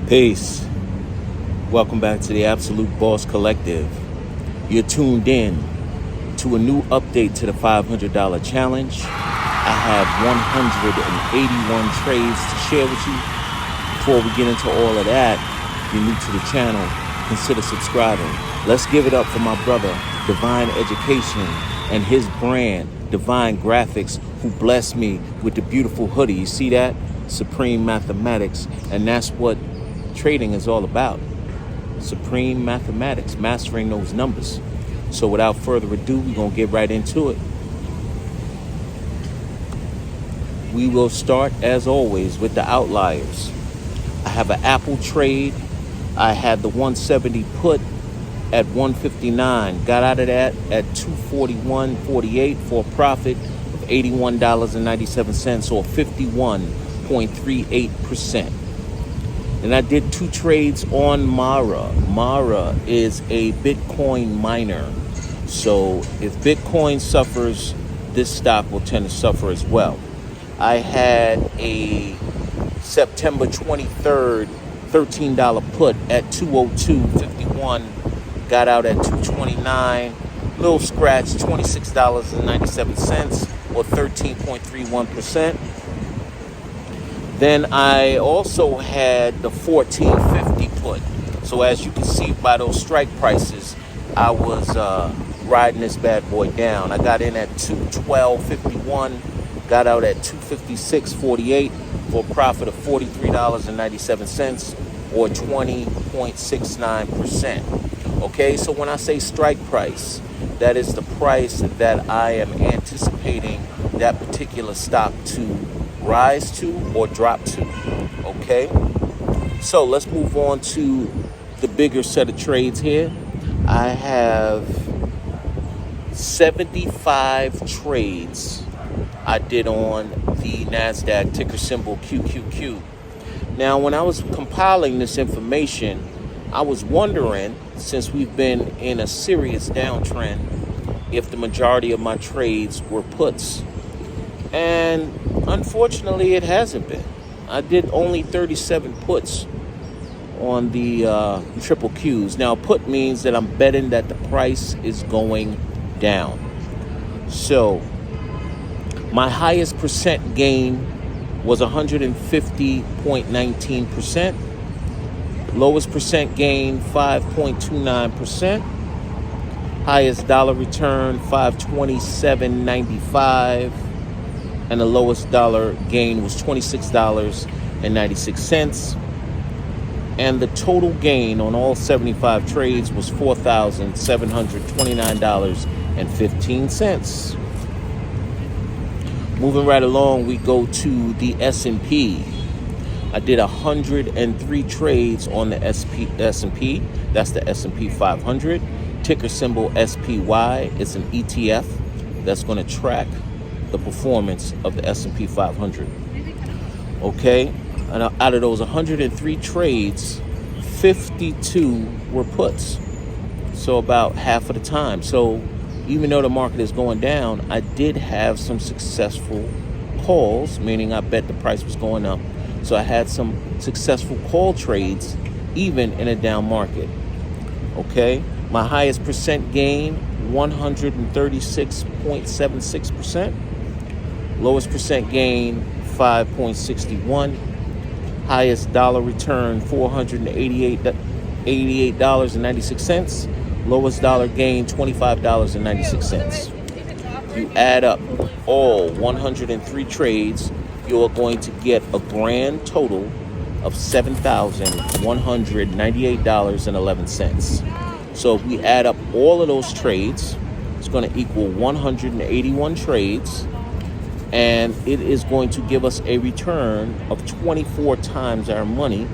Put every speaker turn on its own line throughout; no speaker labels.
Peace. Welcome back to the Absolute Boss Collective. You're tuned in to a new update to the $500 challenge. I have 181 trades to share with you. Before we get into all of that, if you're new to the channel, consider subscribing. Let's give it up for my brother, Divine Education, and his brand, Divine Graphics, who blessed me with the beautiful hoodie. You see that? Supreme Mathematics. And that's what trading is all about. Supreme Mathematics, mastering those numbers. So without further ado, we're going to get right into it. We will start, as always, with the outliers. I have an Apple trade. I had the 170 put at 159. Got out of that at 241.48 for a profit of $81.97, or 51.38%. And I did two trades on Mara. Mara is a Bitcoin miner. So if Bitcoin suffers, this stock will tend to suffer as well. I had a September 23rd $13 put at 202.51. Got out at 229. Little scratch, $26.97, or 13.31%. Then I also had the 1450 put. So as you can see by those strike prices, I was riding this bad boy down. I got in at 212.51, got out at 256.48 for a profit of $43.97, or 20.69%. Okay, so when I say strike price, that is the price that I am anticipating that particular stock to rise to or drop to. Okay, so let's move on to the bigger set of trades here. I have 75 trades I did on the NASDAQ, ticker symbol QQQ. Now, when I was compiling this information, I was wondering, since we've been in a serious downtrend, if the majority of my trades were puts. And unfortunately, it hasn't been. I did only 37 puts on the triple Qs. Now, put means that I'm betting that the price is going down. So my highest percent gain was 150.19%. Lowest percent gain, 5.29%. Highest dollar return, 527.95. And the lowest dollar gain was $26.96. And the total gain on all 75 trades was $4,729.15. Moving right along, we go to the S&P. I did 103 trades on the S&P. That's the S&P 500. Ticker symbol SPY. It's an ETF that's going to track the performance of the S&P 500. Okay, and out of those 103 trades, 52 were puts. So about half of the time. So even though the market is going down, I did have some successful calls, meaning I bet the price was going up. So I had some successful call trades, even in a down market. Okay, my highest percent gain, 136.76%. Lowest percent gain, 5.61. Highest dollar return, $488.96. Lowest dollar gain, $25.96. You add up all 103 trades, you're going to get a grand total of $7,198.11. So if we add up all of those trades, it's going to equal 181 trades, and it is going to give us a return of 24 times our money,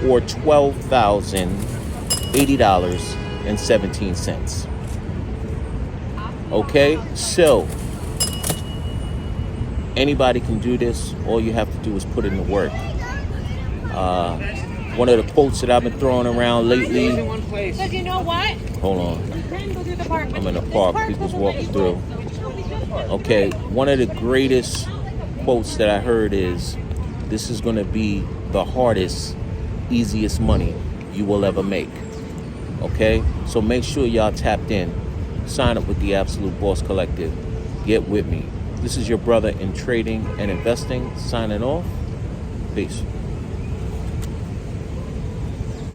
or $12,080.17. Okay, so anybody can do this. All you have to do is put in the work. One of the quotes that I've been throwing around lately.
Because you know what?
Hold on. I'm in a park. People's walking through. Okay, one of the greatest quotes that I heard is, "This is going to be the hardest easiest money you will ever make. Okay? So make sure y'all tapped in. Sign up with the Absolute Boss Collective. Get with me. This is your brother in trading and investing, signing off. Peace.